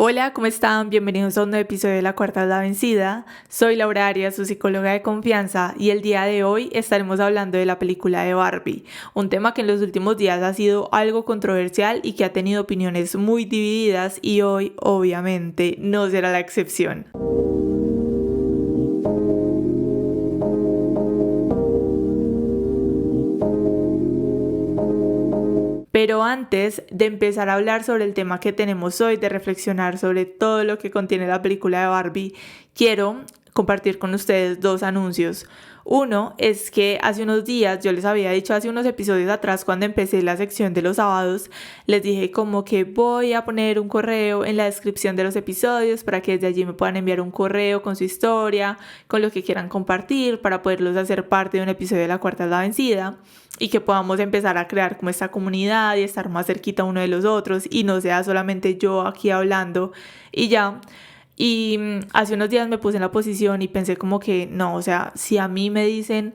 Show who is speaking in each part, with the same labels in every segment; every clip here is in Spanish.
Speaker 1: Hola, ¿cómo están? Bienvenidos a un nuevo episodio de La Cuarta es la Vencida. Soy Laura Arias, su psicóloga de confianza, y el día de hoy estaremos hablando de la película de Barbie, un tema que en los últimos días ha sido algo controversial y que ha tenido opiniones muy divididas, y hoy obviamente no será la excepción. Pero antes de empezar a hablar sobre el tema que tenemos hoy, de reflexionar sobre todo lo que contiene la película de Barbie, quiero compartir con ustedes dos anuncios. Uno es que hace unos días, yo les había dicho hace unos episodios atrás, cuando empecé la sección de los sábados, les dije como que voy a poner un correo en la descripción de los episodios para que desde allí me puedan enviar un correo con su historia, con lo que quieran compartir, para poderlos hacer parte de un episodio de La Cuarta es la Vencida y que podamos empezar a crear como esta comunidad y estar más cerquita uno de los otros y no sea solamente yo aquí hablando y ya. Y hace unos días me puse en la posición y pensé como que no, o sea, si a mí me dicen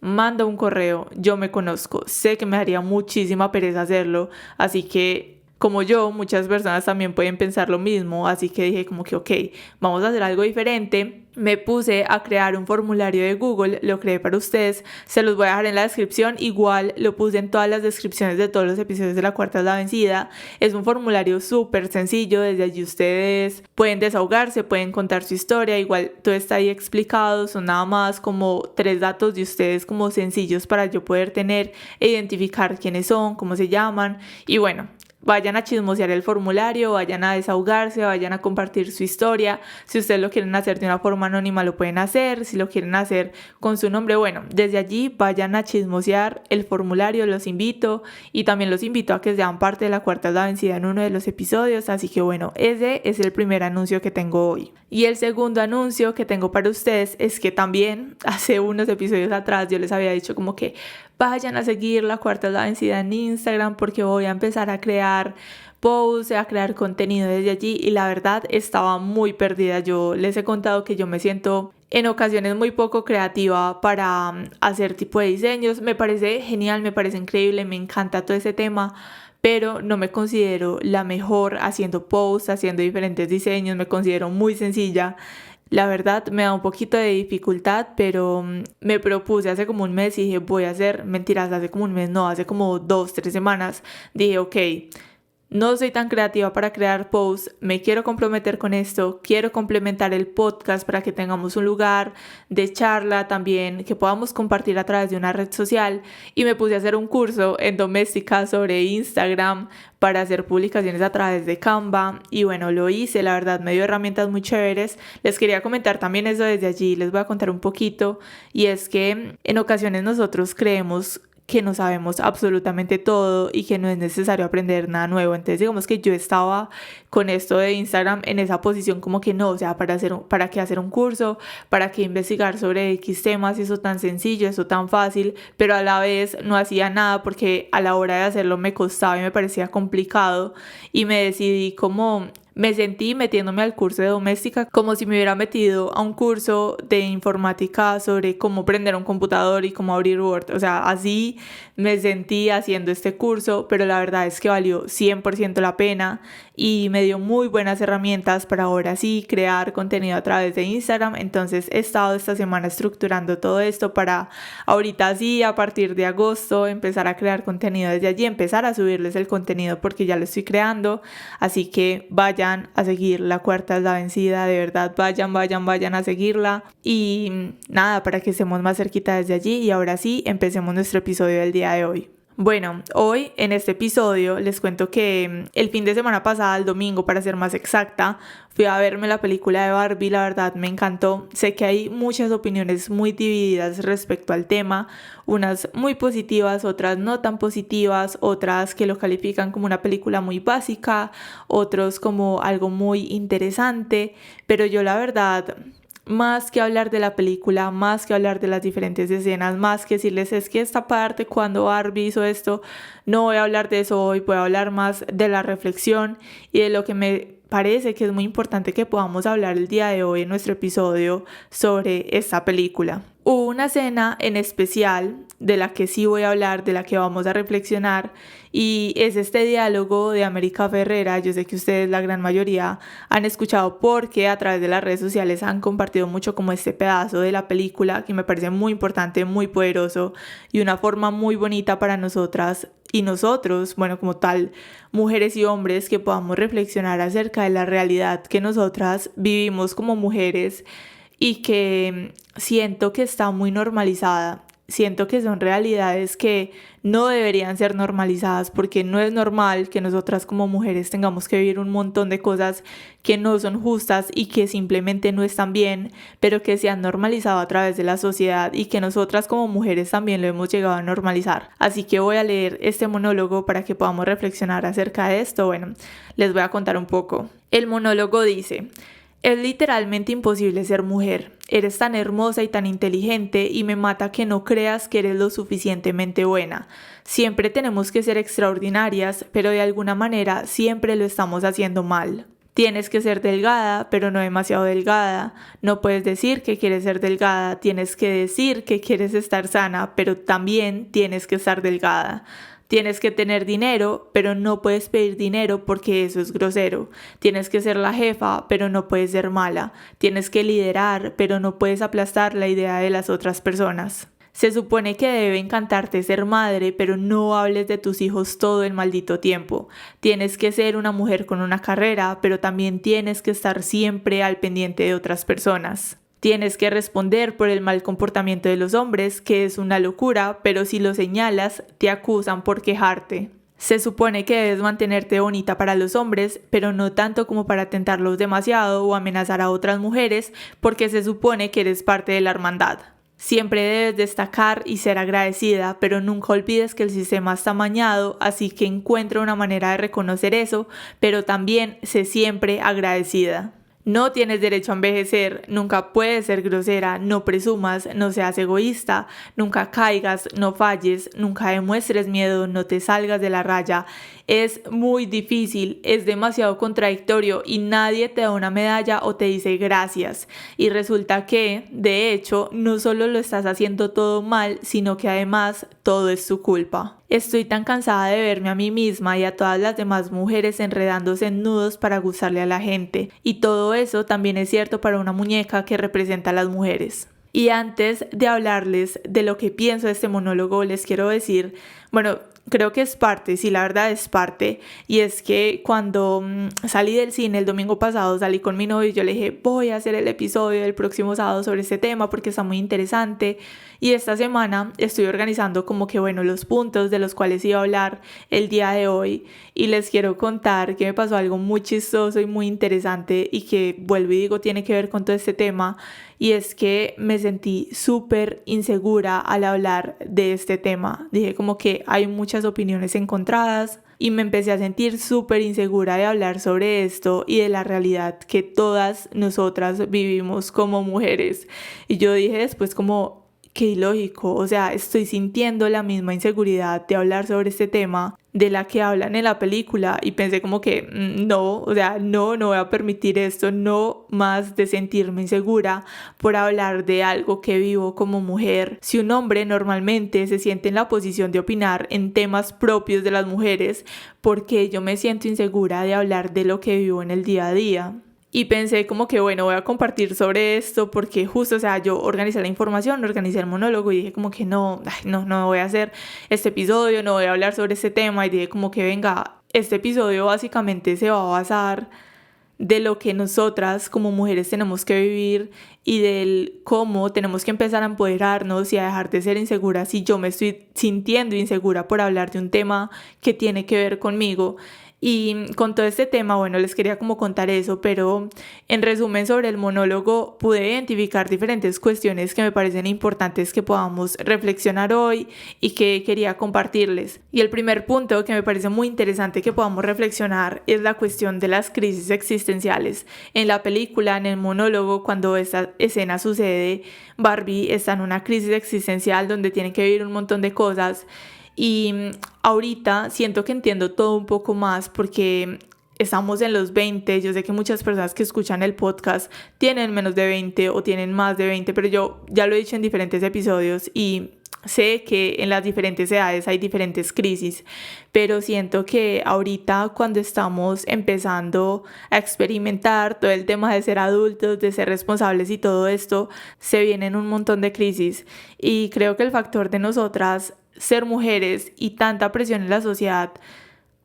Speaker 1: manda un correo, yo me conozco, sé que me daría muchísima pereza hacerlo, así que como yo, muchas personas también pueden pensar lo mismo, así que dije como que ok, vamos a hacer algo diferente. Me puse a crear un formulario de Google, lo creé para ustedes, se los voy a dejar en la descripción, igual lo puse en todas las descripciones de todos los episodios de La Cuarta es la Vencida. Es un formulario súper sencillo, desde allí ustedes pueden desahogarse, pueden contar su historia, igual todo está ahí explicado, son nada más como 3 datos de ustedes como sencillos para yo poder tener e identificar quiénes son, cómo se llaman y bueno. Vayan a chismosear el formulario, vayan a desahogarse, vayan a compartir su historia. Si ustedes lo quieren hacer de una forma anónima, lo pueden hacer. Si lo quieren hacer con su nombre, bueno, desde allí vayan a chismosear el formulario, los invito. Y también los invito a que sean parte de La Cuarta es la Vencida en uno de los episodios. Así que bueno, ese es el primer anuncio que tengo hoy. Y el segundo anuncio que tengo para ustedes es que también hace unos episodios atrás yo les había dicho como que vayan a seguir La Cuarta es la Vencida en Instagram porque voy a empezar a crear posts, a crear contenido desde allí y la verdad estaba muy perdida. Yo les he contado que yo me siento en ocasiones muy poco creativa para hacer tipo de diseños. Me parece genial, me parece increíble, me encanta todo ese tema, pero no me considero la mejor haciendo posts, haciendo diferentes diseños, me considero muy sencilla. La verdad me da un poquito de dificultad, pero me propuse hace como un mes y dije voy a hacer, mentiras, hace como un mes, no, hace como 2-3 semanas, dije ok, no soy tan creativa para crear posts, me quiero comprometer con esto, quiero complementar el podcast para que tengamos un lugar de charla también que podamos compartir a través de una red social y me puse a hacer un curso en doméstica sobre Instagram para hacer publicaciones a través de Canva y bueno, lo hice, la verdad me dio herramientas muy chéveres. Les quería comentar también eso desde allí, les voy a contar un poquito y es que en ocasiones nosotros creemos que no sabemos absolutamente todo y que no es necesario aprender nada nuevo. Entonces digamos que yo estaba con esto de Instagram en esa posición como que no, o sea, ¿para qué hacer un curso? ¿Para qué investigar sobre X temas? Eso tan sencillo, eso tan fácil, pero a la vez no hacía nada porque a la hora de hacerlo me costaba y me parecía complicado y me decidí como me sentí metiéndome al curso de doméstica como si me hubiera metido a un curso de informática sobre cómo prender un computador y cómo abrir Word. O sea, así me sentí haciendo este curso, pero la verdad es que valió 100% la pena y me dio muy buenas herramientas para ahora sí crear contenido a través de Instagram. Entonces he estado esta semana estructurando todo esto para ahorita sí, a partir de agosto, empezar a crear contenido desde allí, empezar a subirles el contenido porque ya lo estoy creando. Así que vayan a seguir La Cuarta es la Vencida, de verdad, vayan a seguirla y nada, para que estemos más cerquita desde allí y ahora sí, empecemos nuestro episodio del día de hoy. Bueno, hoy en este episodio les cuento que el fin de semana pasado, el domingo para ser más exacta, fui a verme la película de Barbie, la verdad me encantó. Sé que hay muchas opiniones muy divididas respecto al tema, unas muy positivas, otras no tan positivas, otras que lo califican como una película muy básica, otros como algo muy interesante, pero yo la verdad, más que hablar de la película, más que hablar de las diferentes escenas, más que decirles es que esta parte cuando Barbie hizo esto, no voy a hablar de eso hoy, voy a hablar más de la reflexión y de lo que me parece que es muy importante que podamos hablar el día de hoy en nuestro episodio sobre esta película. Hubo una escena en especial de la que sí voy a hablar, de la que vamos a reflexionar, y es este diálogo de América Ferrera. Yo sé que ustedes, la gran mayoría, han escuchado porque a través de las redes sociales han compartido mucho como este pedazo de la película que me parece muy importante, muy poderoso y una forma muy bonita para nosotras y nosotros, bueno, como tal, mujeres y hombres, que podamos reflexionar acerca de la realidad que nosotras vivimos como mujeres y que siento que está muy normalizada. Siento que son realidades que no deberían ser normalizadas, porque no es normal que nosotras como mujeres tengamos que vivir un montón de cosas que no son justas y que simplemente no están bien, pero que se han normalizado a través de la sociedad y que nosotras como mujeres también lo hemos llegado a normalizar. Así que voy a leer este monólogo para que podamos reflexionar acerca de esto. Bueno, les voy a contar un poco. El monólogo dice: es literalmente imposible ser mujer. Eres tan hermosa y tan inteligente y me mata que no creas que eres lo suficientemente buena. Siempre tenemos que ser extraordinarias, pero de alguna manera siempre lo estamos haciendo mal. Tienes que ser delgada, pero no demasiado delgada. No puedes decir que quieres ser delgada, tienes que decir que quieres estar sana, pero también tienes que estar delgada. Tienes que tener dinero, pero no puedes pedir dinero porque eso es grosero. Tienes que ser la jefa, pero no puedes ser mala. Tienes que liderar, pero no puedes aplastar la idea de las otras personas. Se supone que debe encantarte ser madre, pero no hables de tus hijos todo el maldito tiempo. Tienes que ser una mujer con una carrera, pero también tienes que estar siempre al pendiente de otras personas. Tienes que responder por el mal comportamiento de los hombres, que es una locura, pero si lo señalas, te acusan por quejarte. Se supone que debes mantenerte bonita para los hombres, pero no tanto como para tentarlos demasiado o amenazar a otras mujeres, porque se supone que eres parte de la hermandad. Siempre debes destacar y ser agradecida, pero nunca olvides que el sistema está amañado, así que encuentra una manera de reconocer eso, pero también sé siempre agradecida. No tienes derecho a envejecer, nunca puedes ser grosera, no presumas, no seas egoísta, nunca caigas, no falles, nunca demuestres miedo, no te salgas de la raya. Es muy difícil, es demasiado contradictorio y nadie te da una medalla o te dice gracias. Y resulta que, de hecho, no solo lo estás haciendo todo mal, sino que además todo es tu culpa. Estoy tan cansada de verme a mí misma y a todas las demás mujeres enredándose en nudos para gustarle a la gente. Y todo eso también es cierto para una muñeca que representa a las mujeres. Y antes de hablarles de lo que pienso de este monólogo, les quiero decir, bueno, creo que es parte, sí, la verdad es parte, y es que cuando salí del cine el domingo pasado, salí con mi novio y yo le dije, voy a hacer el episodio del próximo sábado sobre este tema porque está muy interesante, y esta semana estoy organizando como que, bueno, los puntos de los cuales iba a hablar el día de hoy, y les quiero contar que me pasó algo muy chistoso y muy interesante y que, vuelvo y digo, tiene que ver con todo este tema, y es que me sentí súper insegura al hablar de este tema. Dije como que hay muchas opiniones encontradas y me empecé a sentir súper insegura de hablar sobre esto y de la realidad que todas nosotras vivimos como mujeres. Y yo dije después como, qué ilógico, o sea, estoy sintiendo la misma inseguridad de hablar sobre este tema de la que hablan en la película, y pensé como que no, o sea, no voy a permitir esto, no más de sentirme insegura por hablar de algo que vivo como mujer. Si un hombre normalmente se siente en la posición de opinar en temas propios de las mujeres, ¿por qué yo me siento insegura de hablar de lo que vivo en el día a día? Y pensé como que, bueno, voy a compartir sobre esto porque justo, o sea, yo organicé la información, organicé el monólogo y dije como que no voy a hacer este episodio, no voy a hablar sobre este tema, y dije como que venga, este episodio básicamente se va a basar de lo que nosotras como mujeres tenemos que vivir y del cómo tenemos que empezar a empoderarnos y a dejar de ser inseguras si yo me estoy sintiendo insegura por hablar de un tema que tiene que ver conmigo. Y con todo este tema, bueno, les quería como contar eso, pero en resumen sobre el monólogo pude identificar diferentes cuestiones que me parecen importantes que podamos reflexionar hoy y que quería compartirles. Y el primer punto que me parece muy interesante que podamos reflexionar es la cuestión de las crisis existenciales. En la película, en el monólogo, cuando esta escena sucede, Barbie está en una crisis existencial donde tiene que vivir un montón de cosas. Y ahorita siento que entiendo todo un poco más porque estamos en los 20, yo sé que muchas personas que escuchan el podcast tienen menos de 20 o tienen más de 20, pero yo ya lo he dicho en diferentes episodios y sé que en las diferentes edades hay diferentes crisis, pero siento que ahorita cuando estamos empezando a experimentar todo el tema de ser adultos, de ser responsables y todo esto, se vienen un montón de crisis y creo que el factor de nosotras ser mujeres y tanta presión en la sociedad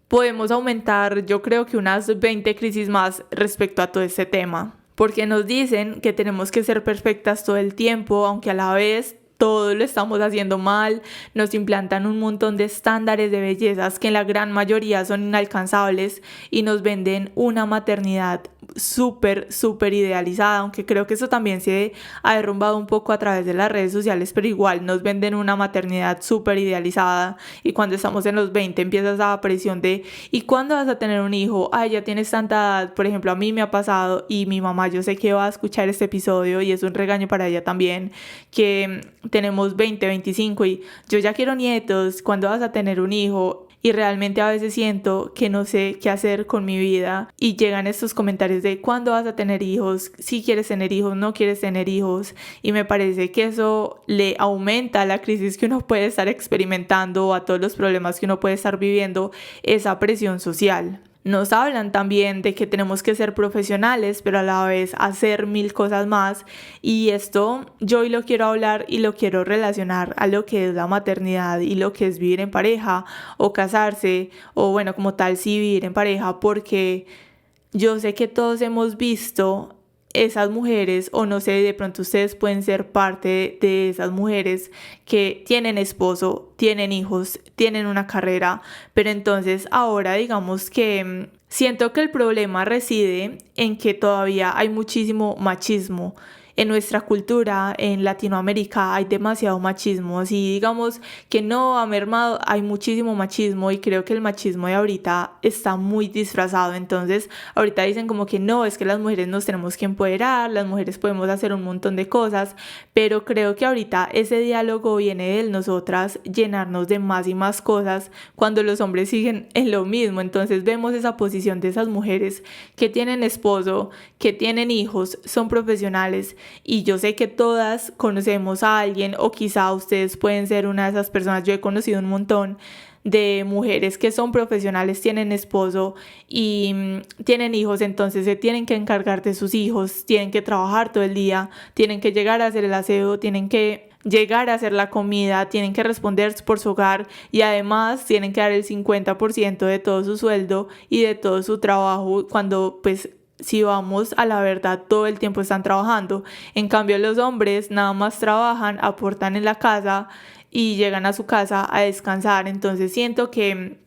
Speaker 1: podemos aumentar, yo creo que unas 20 crisis más respecto a todo este tema, porque nos dicen que tenemos que ser perfectas todo el tiempo, aunque a la vez todo lo estamos haciendo mal, nos implantan un montón de estándares de bellezas que en la gran mayoría son inalcanzables y nos venden una maternidad súper idealizada, aunque creo que eso también se ha derrumbado un poco a través de las redes sociales, pero igual nos venden una maternidad súper idealizada y cuando estamos en los 20 empieza esa presión de ¿y cuándo vas a tener un hijo? Ay, ya tienes tanta edad. Por ejemplo, a mí me ha pasado y mi mamá yo sé que va a escuchar este episodio y es un regaño para ella también, que tenemos 20, 25 y yo ya quiero nietos, ¿cuándo vas a tener un hijo? Y realmente a veces siento que no sé qué hacer con mi vida y llegan estos comentarios de ¿cuándo vas a tener hijos? Si quieres tener hijos, no quieres tener hijos, y me parece que eso le aumenta la crisis que uno puede estar experimentando o a todos los problemas que uno puede estar viviendo, esa presión social. Nos hablan también de que tenemos que ser profesionales, pero a la vez hacer mil cosas más. Y esto yo hoy lo quiero hablar y lo quiero relacionar a lo que es la maternidad y lo que es vivir en pareja o casarse o bueno, como tal sí vivir en pareja, porque yo sé que todos hemos visto esas mujeres, o no sé, de pronto ustedes pueden ser parte de esas mujeres que tienen esposo, tienen hijos, tienen una carrera, pero entonces ahora digamos que siento que el problema reside en que todavía hay muchísimo machismo. En nuestra cultura, en Latinoamérica, hay demasiado machismo. Así digamos que no ha mermado, hay muchísimo machismo y creo que el machismo de ahorita está muy disfrazado. Entonces, ahorita dicen como que no, es que las mujeres nos tenemos que empoderar, las mujeres podemos hacer un montón de cosas, pero creo que ahorita ese diálogo viene de nosotras llenarnos de más y más cosas cuando los hombres siguen en lo mismo. Entonces, vemos esa posición de esas mujeres que tienen esposo, que tienen hijos, son profesionales. Y yo sé que todas conocemos a alguien o quizá ustedes pueden ser una de esas personas. Yo he conocido un montón de mujeres que son profesionales, tienen esposo y tienen hijos, entonces se tienen que encargar de sus hijos, tienen que trabajar todo el día, tienen que llegar a hacer el aseo, tienen que llegar a hacer la comida, tienen que responder por su hogar y además tienen que dar el 50% de todo su sueldo y de todo su trabajo cuando pues si vamos a la verdad, todo el tiempo están trabajando. En cambio, los hombres nada más trabajan, aportan en la casa y llegan a su casa a descansar. Entonces siento que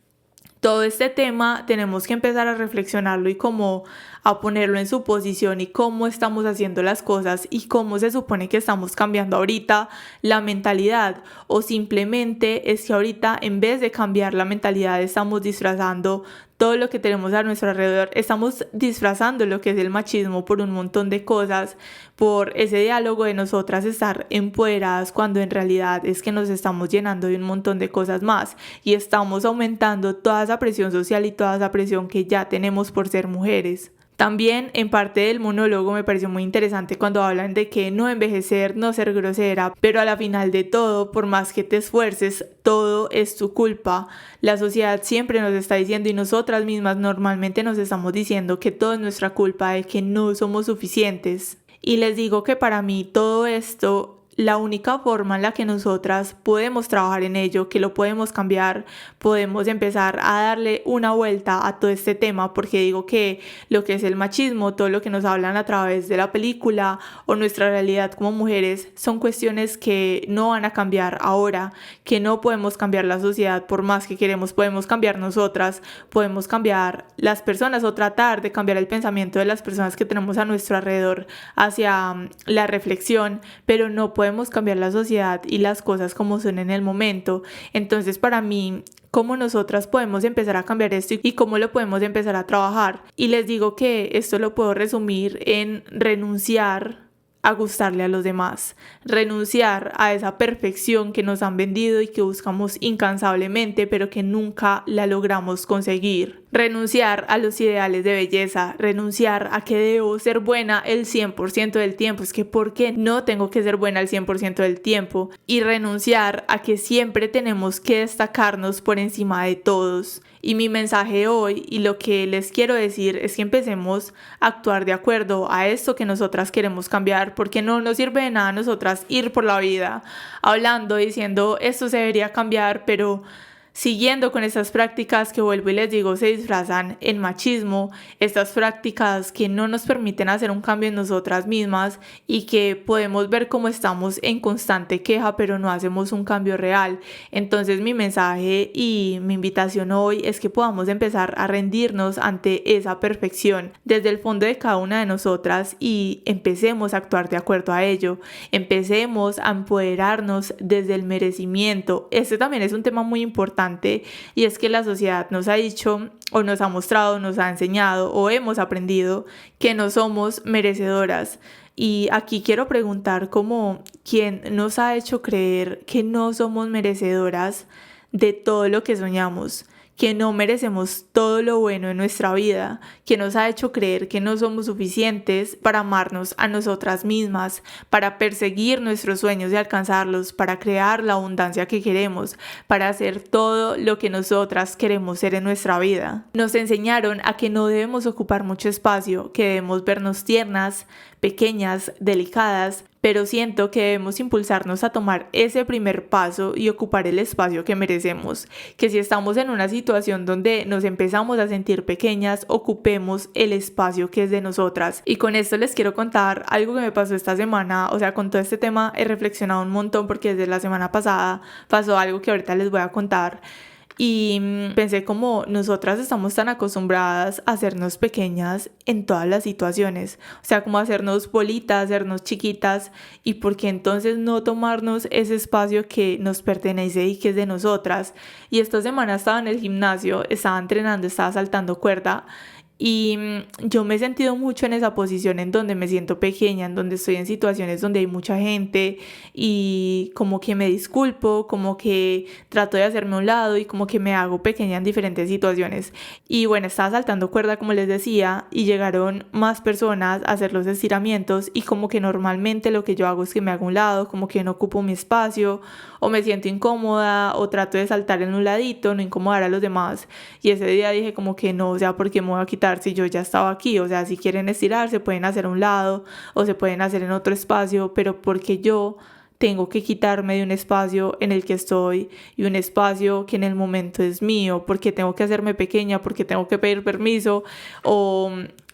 Speaker 1: todo este tema tenemos que empezar a reflexionarlo y como a ponerlo en su posición y cómo estamos haciendo las cosas y cómo se supone que estamos cambiando ahorita la mentalidad, o simplemente es que ahorita en vez de cambiar la mentalidad estamos disfrazando todo lo que tenemos a nuestro alrededor, estamos disfrazando lo que es el machismo por un montón de cosas, por ese diálogo de nosotras estar empoderadas cuando en realidad es que nos estamos llenando de un montón de cosas más y estamos aumentando toda esa presión social y toda esa presión que ya tenemos por ser mujeres. También en parte del monólogo me pareció muy interesante cuando hablan de que no envejecer, no ser grosera, pero a la final de todo, por más que te esfuerces, todo es tu culpa. La sociedad siempre nos está diciendo y nosotras mismas normalmente nos estamos diciendo que todo es nuestra culpa, de que no somos suficientes. Y les digo que para mí todo esto, la única forma en la que nosotras podemos trabajar en ello, que lo podemos cambiar, podemos empezar a darle una vuelta a todo este tema, porque digo que lo que es el machismo, todo lo que nos hablan a través de la película o nuestra realidad como mujeres, son cuestiones que no van a cambiar ahora, que no podemos cambiar la sociedad por más que queremos, podemos cambiar nosotras, podemos cambiar las personas o tratar de cambiar el pensamiento de las personas que tenemos a nuestro alrededor hacia la reflexión, pero no podemos cambiar la sociedad y las cosas como son en el momento. Entonces para mí, ¿cómo nosotras podemos empezar a cambiar esto y cómo lo podemos empezar a trabajar? Y les digo que esto lo puedo resumir en renunciar a gustarle a los demás, renunciar a esa perfección que nos han vendido y que buscamos incansablemente pero que nunca la logramos conseguir. Renunciar a los ideales de belleza, renunciar a que debo ser buena el 100% del tiempo. Es que ¿por qué no tengo que ser buena el 100% del tiempo? Y renunciar a que siempre tenemos que destacarnos por encima de todos. Y mi mensaje hoy y lo que les quiero decir es que empecemos a actuar de acuerdo a esto que nosotras queremos cambiar, porque no nos sirve de nada a nosotras ir por la vida hablando, diciendo esto se debería cambiar, pero siguiendo con estas prácticas que vuelvo y les digo se disfrazan en machismo, estas prácticas que no nos permiten hacer un cambio en nosotras mismas y que podemos ver cómo estamos en constante queja pero no hacemos un cambio real. Entonces mi mensaje y mi invitación hoy es que podamos empezar a rendirnos ante esa perfección desde el fondo de cada una de nosotras y empecemos a actuar de acuerdo a ello, empecemos a empoderarnos desde el merecimiento. Este también es un tema muy importante y es que la sociedad nos ha dicho o nos ha mostrado, nos ha enseñado o hemos aprendido que no somos merecedoras. Y aquí quiero preguntar como ¿quién nos ha hecho creer que no somos merecedoras de todo lo que soñamos? Que no merecemos todo lo bueno en nuestra vida, que nos ha hecho creer que no somos suficientes para amarnos a nosotras mismas, para perseguir nuestros sueños y alcanzarlos, para crear la abundancia que queremos, para hacer todo lo que nosotras queremos ser en nuestra vida. Nos enseñaron a que no debemos ocupar mucho espacio, que debemos vernos tiernas, pequeñas, delicadas, pero siento que debemos impulsarnos a tomar ese primer paso y ocupar el espacio que merecemos, que si estamos en una situación donde nos empezamos a sentir pequeñas, ocupemos el espacio que es de nosotras. Y con esto les quiero contar algo que me pasó esta semana, o sea, con todo este tema he reflexionado un montón porque desde la semana pasada pasó algo que ahorita les voy a contar. Y pensé como nosotras estamos tan acostumbradas a hacernos pequeñas en todas las situaciones, o sea, como hacernos bolitas, hacernos chiquitas, y por qué entonces no tomarnos ese espacio que nos pertenece y que es de nosotras. Y esta semana estaba en el gimnasio, estaba entrenando, estaba saltando cuerda. Y yo me he sentido mucho en esa posición en donde me siento pequeña, en donde estoy en situaciones donde hay mucha gente y como que me disculpo, como que trato de hacerme a un lado y como que me hago pequeña en diferentes situaciones. Y bueno, estaba saltando cuerda como les decía y llegaron más personas a hacer los estiramientos y como que normalmente lo que yo hago es que me hago a un lado, como que no ocupo mi espacio o me siento incómoda o trato de saltar en un ladito, no incomodar a los demás. Y ese día dije como que no, o sea, ¿por qué me voy a quitar si yo ya estaba aquí? O sea, si quieren estirar se pueden hacer a un lado o se pueden hacer en otro espacio, pero porque yo tengo que quitarme de un espacio en el que estoy y un espacio que en el momento es mío, porque tengo que hacerme pequeña, porque tengo que pedir permiso o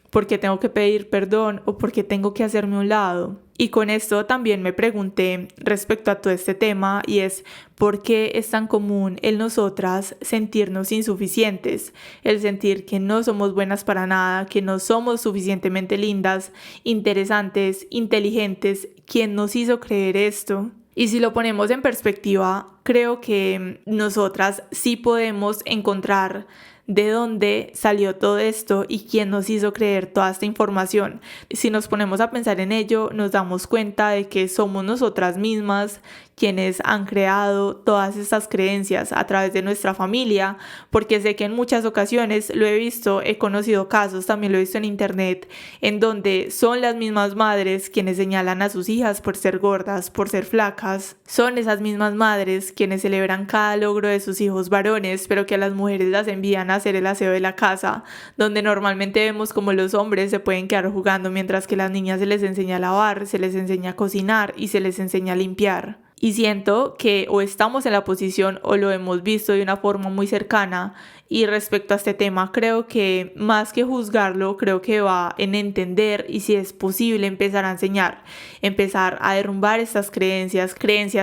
Speaker 1: porque tengo que pedir perdón o porque tengo que hacerme a un lado. Y con esto también me pregunté respecto a todo este tema y es ¿por qué es tan común en nosotras sentirnos insuficientes? El sentir que no somos buenas para nada, que no somos suficientemente lindas, interesantes, inteligentes. ¿Quién nos hizo creer esto? Y si lo ponemos en perspectiva, creo que nosotras sí podemos encontrar de dónde salió todo esto y quién nos hizo creer toda esta información. Si nos ponemos a pensar en ello, nos damos cuenta de que somos nosotras mismas quienes han creado todas estas creencias a través de nuestra familia, porque sé que en muchas ocasiones lo he visto, he conocido casos, también lo he visto en internet, en donde son las mismas madres quienes señalan a sus hijas por ser gordas, por ser flacas. Son esas mismas madres quienes celebran cada logro de sus hijos varones, pero que a las mujeres las envían a hacer el aseo de la casa, donde normalmente vemos como los hombres se pueden quedar jugando mientras que a las niñas se les enseña a lavar, se les enseña a cocinar y se les enseña a limpiar. Y siento que o estamos en la posición o lo hemos visto de una forma muy cercana. Y respecto a este tema, creo que más que juzgarlo, creo que va en entender y si es posible empezar a enseñar, empezar a derrumbar estas creencias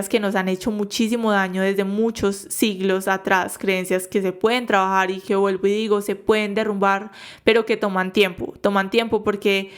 Speaker 1: que nos han hecho muchísimo daño desde muchos siglos atrás, creencias que se pueden trabajar y que vuelvo y digo, se pueden derrumbar, pero que toman tiempo porque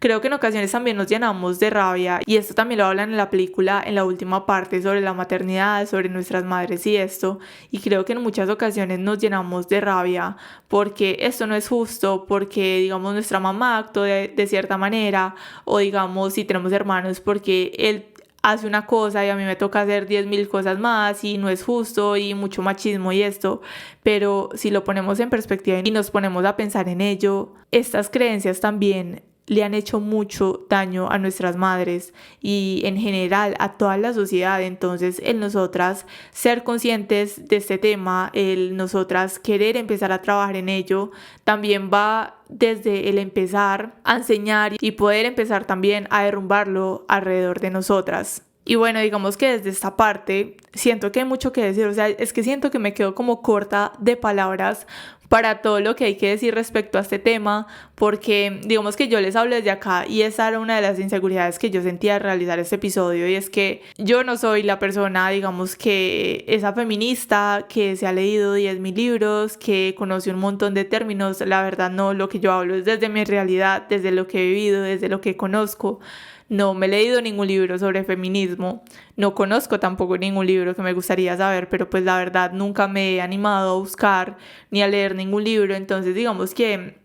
Speaker 1: creo que en ocasiones también nos llenamos de rabia y esto también lo hablan en la película, en la última parte sobre la maternidad, sobre nuestras madres y esto, y creo que en muchas ocasiones nos llenamos de rabia porque esto no es justo, porque digamos nuestra mamá actuó de cierta manera o digamos si tenemos hermanos porque él hace una cosa y a mí me toca hacer 10.000 cosas más y no es justo y mucho machismo y esto, pero si lo ponemos en perspectiva y nos ponemos a pensar en ello, estas creencias también le han hecho mucho daño a nuestras madres y en general a toda la sociedad. Entonces, el nosotras ser conscientes de este tema, el nosotras querer empezar a trabajar en ello, también va desde el empezar a enseñar y poder empezar también a derrumbarlo alrededor de nosotras. Y bueno, digamos que desde esta parte siento que hay mucho que decir, o sea, es que siento que me quedo como corta de palabras para todo lo que hay que decir respecto a este tema, porque digamos que yo les hablo desde acá y esa era una de las inseguridades que yo sentía al realizar este episodio, y es que yo no soy la persona, digamos, que esa feminista que se ha leído 10.000 libros, que conoce un montón de términos. La verdad no, lo que yo hablo es desde mi realidad, desde lo que he vivido, desde lo que conozco. No me he leído ningún libro sobre feminismo, no conozco tampoco ningún libro que me gustaría saber, pero pues la verdad nunca me he animado a buscar ni a leer ningún libro. Entonces digamos que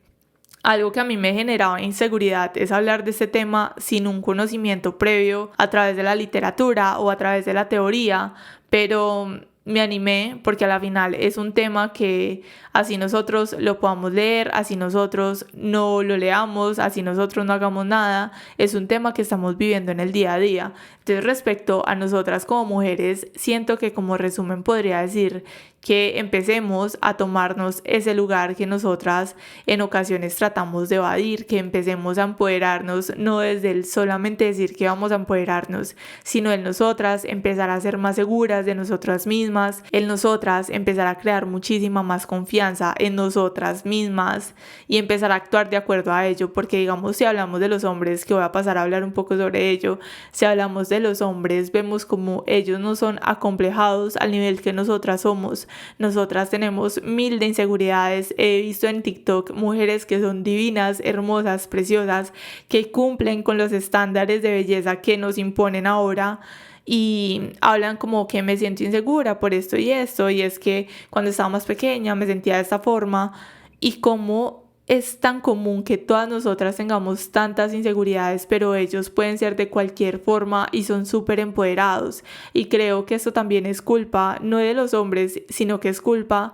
Speaker 1: algo que a mí me generaba inseguridad es hablar de este tema sin un conocimiento previo a través de la literatura o a través de la teoría, pero me animé porque a la final es un tema que así nosotros lo podamos leer, así nosotros no lo leamos, así nosotros no hagamos nada, es un tema que estamos viviendo en el día a día. Entonces, respecto a nosotras como mujeres, siento que como resumen podría decir que empecemos a tomarnos ese lugar que nosotras en ocasiones tratamos de evadir, que empecemos a empoderarnos, no desde el solamente decir que vamos a empoderarnos, sino en nosotras empezar a ser más seguras de nosotras mismas, en nosotras empezar a crear muchísima más confianza en nosotras mismas y empezar a actuar de acuerdo a ello, porque digamos, si hablamos de los hombres, que voy a pasar a hablar un poco sobre ello, si hablamos de los hombres, vemos como ellos no son acomplejados al nivel que nosotras somos. Nosotras tenemos 1000 de inseguridades. He visto en TikTok mujeres que son divinas, hermosas, preciosas, que cumplen con los estándares de belleza que nos imponen ahora, y hablan como que me siento insegura por esto, y es que cuando estaba más pequeña me sentía de esta forma. Y como es tan común que todas nosotras tengamos tantas inseguridades, pero ellos pueden ser de cualquier forma y son súper empoderados. Y creo que esto también es culpa, no de los hombres, sino que es culpa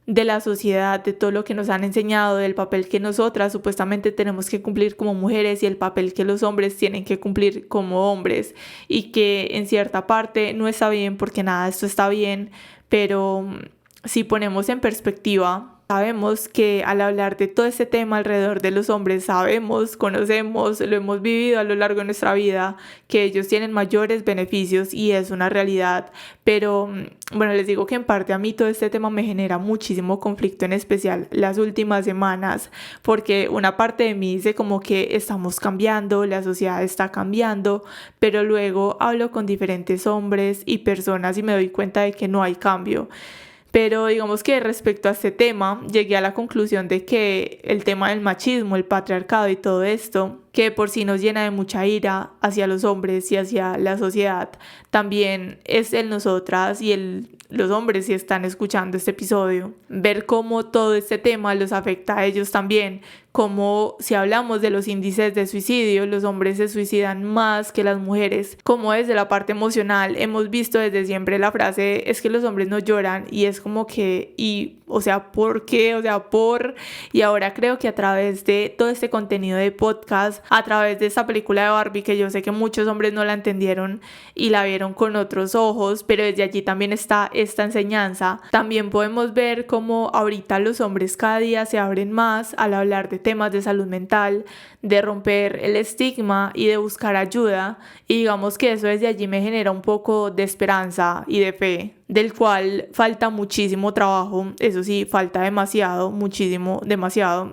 Speaker 1: de la sociedad, de todo lo que nos han enseñado, del papel que nosotras supuestamente tenemos que cumplir como mujeres y el papel que los hombres tienen que cumplir como hombres, y que en cierta parte no está bien, porque nada de esto está bien, pero si ponemos en perspectiva, sabemos que al hablar de todo este tema alrededor de los hombres, sabemos, conocemos, lo hemos vivido a lo largo de nuestra vida, que ellos tienen mayores beneficios y es una realidad. Pero bueno, les digo que en parte a mí todo este tema me genera muchísimo conflicto, en especial las últimas semanas, porque una parte de mí dice como que estamos cambiando, la sociedad está cambiando, pero luego hablo con diferentes hombres y personas y me doy cuenta de que no hay cambio. Pero digamos que respecto a este tema, llegué a la conclusión de que el tema del machismo, el patriarcado y todo esto, que por sí nos llena de mucha ira hacia los hombres y hacia la sociedad, también es el nosotras y los hombres, si están escuchando este episodio, ver cómo todo este tema los afecta a ellos también, como si hablamos de los índices de suicidio, los hombres se suicidan más que las mujeres, como desde la parte emocional hemos visto desde siempre la frase es que los hombres no lloran, y es como que, o sea, ¿por qué? O sea, y ahora creo que a través de todo este contenido de podcast, a través de esta película de Barbie, que yo sé que muchos hombres no la entendieron y la vieron con otros ojos, pero desde allí también está esta enseñanza, también podemos ver cómo ahorita los hombres cada día se abren más al hablar de temas de salud mental, de romper el estigma y de buscar ayuda, y digamos que eso desde allí me genera un poco de esperanza y de fe, del cual falta muchísimo trabajo. Eso sí, falta demasiado, muchísimo, demasiado,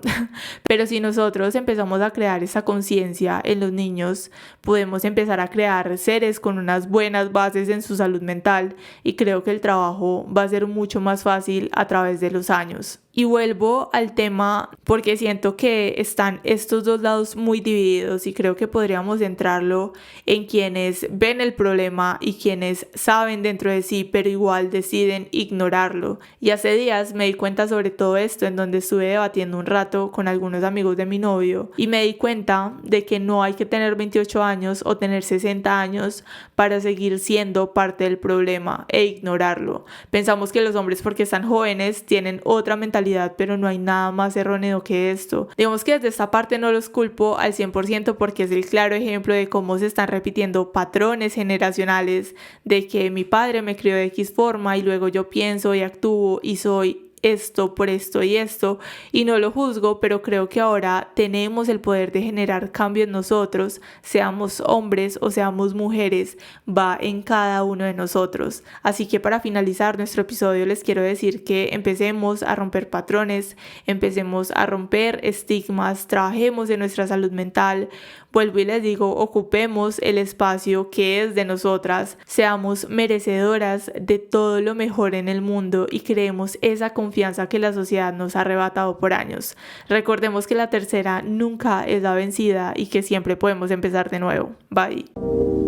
Speaker 1: pero si nosotros empezamos a crear esa conciencia en los niños, podemos empezar a crear seres con unas buenas bases en su salud mental, y creo que el trabajo va a ser mucho más fácil a través de los años. Y vuelvo al tema porque siento que están estos dos lados muy divididos y creo que podríamos centrarlo en quienes ven el problema y quienes saben dentro de sí pero igual deciden ignorarlo. Y hace días me di cuenta sobre todo esto en donde estuve debatiendo un rato con algunos amigos de mi novio y me di cuenta de que no hay que tener 28 años o tener 60 años para seguir siendo parte del problema e ignorarlo. Pensamos que los hombres porque están jóvenes tienen otra mentalidad, pero no hay nada más erróneo que esto. Digamos que desde esta parte no los culpo al 100% porque es el claro ejemplo de cómo se están repitiendo patrones generacionales de que mi padre me crió de X forma y luego yo pienso y actúo y soy esto por esto y esto, y no lo juzgo, pero creo que ahora tenemos el poder de generar cambio en nosotros, seamos hombres o seamos mujeres, va en cada uno de nosotros. Así que para finalizar nuestro episodio les quiero decir que empecemos a romper patrones, empecemos a romper estigmas, trabajemos en nuestra salud mental. Vuelvo y les digo, ocupemos el espacio que es de nosotras, seamos merecedoras de todo lo mejor en el mundo y creemos esa confianza que la sociedad nos ha arrebatado por años. Recordemos que la tercera nunca es la vencida y que siempre podemos empezar de nuevo. Bye.